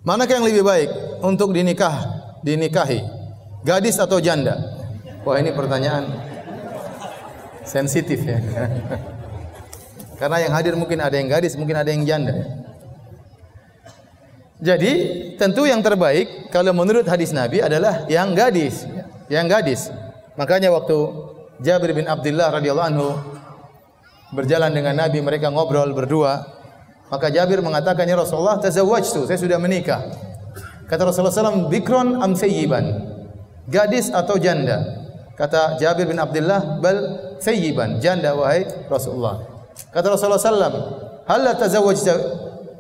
Manakah yang lebih baik untuk dinikahi? Gadis atau janda? Wah, ini pertanyaan sensitif ya. Karena yang hadir mungkin ada yang gadis, mungkin ada yang janda. Jadi, tentu yang terbaik kalau menurut hadis Nabi adalah yang gadis, yang gadis. Makanya waktu Jabir bin Abdullah radhiyallahu anhu berjalan dengan Nabi, mereka ngobrol berdua. Maka Jabir mengatakan, "Ya Rasulullah, tazawwajtu, saya sudah menikah." Kata Rasulullah SAW, "Bikron am sayyiban?" Gadis atau janda? Kata Jabir bin Abdullah, "Bal sayyiban, janda wahai Rasulullah." Kata Rasulullah SAW, "Hal la tazawwajta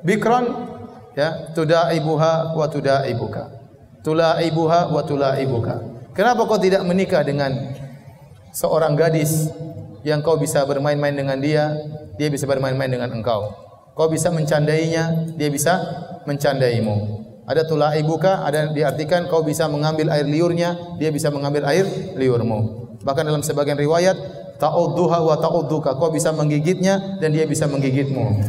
bikron?" Ya, tudaibuha wa tudaibuka. Tulaibuha wa tulaibuka. Kenapa kau tidak menikah dengan seorang gadis yang kau bisa bermain-main dengan dia, dia bisa bermain-main dengan engkau. Kau bisa mencandainya, dia bisa mencandaimu. Ada tulaibuka, ada diartikan kau bisa mengambil air liurnya, dia bisa mengambil air liurmu. Bahkan dalam sebagian riwayat, ta'udduha wa ta'udduka, kau bisa menggigitnya dan dia bisa menggigitmu.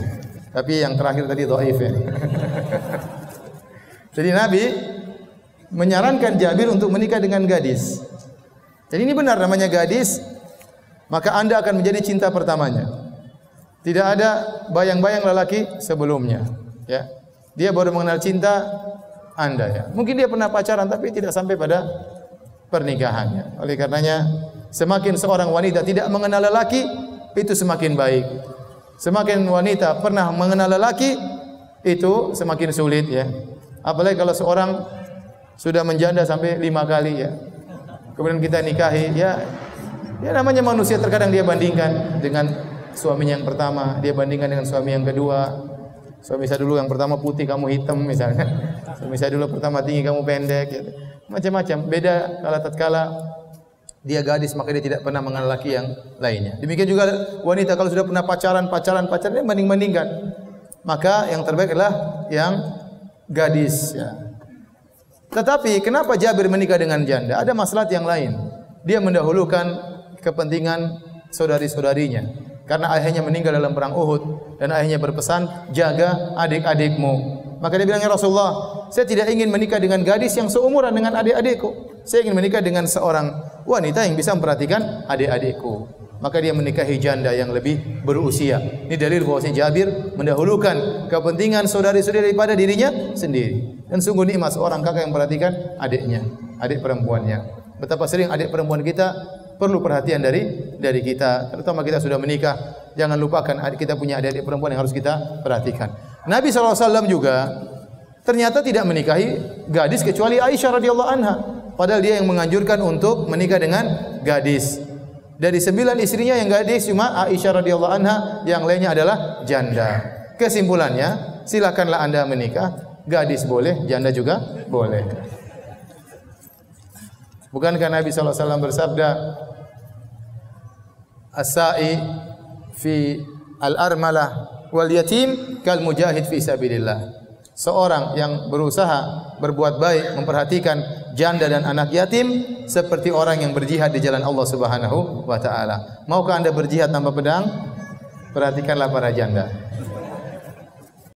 Tapi yang terakhir tadi dhaif ya. Jadi Nabi menyarankan Jabir untuk menikah dengan gadis. Jadi ini benar namanya gadis, maka Anda akan menjadi cinta pertamanya. Tidak ada bayang-bayang lelaki sebelumnya, ya. Dia baru mengenal cinta Anda ya. Mungkin dia pernah pacaran tapi tidak sampai pada pernikahannya. Oleh karenanya, semakin seorang wanita tidak mengenal lelaki, itu semakin baik. Semakin wanita pernah mengenal lelaki, itu semakin sulit ya. Apalagi kalau seorang sudah menjanda sampai 5 kali ya. Kemudian kita nikahi, ya namanya manusia, terkadang dia bandingkan dengan suaminya yang pertama, dia bandingkan dengan suami yang kedua. Suami saya dulu yang pertama putih, kamu hitam misalnya. Suami saya dulu pertama tinggi, kamu pendek gitu. Macam-macam. Beda kalau tatkala dia gadis, maka dia tidak pernah mengenal laki yang lainnya. Demikian juga wanita kalau sudah pernah pacaran dia banding-bandingkan. Maka yang terbaik adalah yang gadis ya. Tetapi kenapa Jabir menikah dengan janda? Ada maslahat yang lain. Dia mendahulukan kepentingan saudari-saudarinya. Karena ayahnya meninggal dalam perang Uhud dan ayahnya berpesan, "Jaga adik-adikmu." Maka dia bilang, "Ya Rasulullah, saya tidak ingin menikah dengan gadis yang seumuran dengan adik-adikku. Saya ingin menikah dengan seorang wanita yang bisa memperhatikan adik-adikku." Maka dia menikahi janda yang lebih berusia. Ini dalil bahwasanya Jabir mendahulukan kepentingan saudari-saudari daripada dirinya sendiri. Dan sungguh nikmat seorang kakak yang memperhatikan adiknya, adik perempuannya. Betapa sering adik perempuan kita perlu perhatian dari kita. Terutama kita sudah menikah, jangan lupakan kita punya adik-adik perempuan yang harus kita perhatikan. Nabi SAW juga ternyata tidak menikahi gadis kecuali Aisyah radhiyallahu anha. Padahal dia yang menganjurkan untuk menikah dengan gadis. Dari 9 istrinya yang gadis cuma Aisyah radhiyallahu anha, yang lainnya adalah janda. Kesimpulannya, silakanlah Anda menikah, gadis boleh, janda juga boleh. Bukankah Nabi SAW bersabda, "As-sa'i fi al-armalah wal yatim kal mujahid fi sabilillah." Seorang yang berusaha berbuat baik, memperhatikan janda dan anak yatim seperti orang yang berjihad di jalan Allah Subhanahu wa taala. Maukah Anda berjihad tanpa pedang? Perhatikanlah para janda.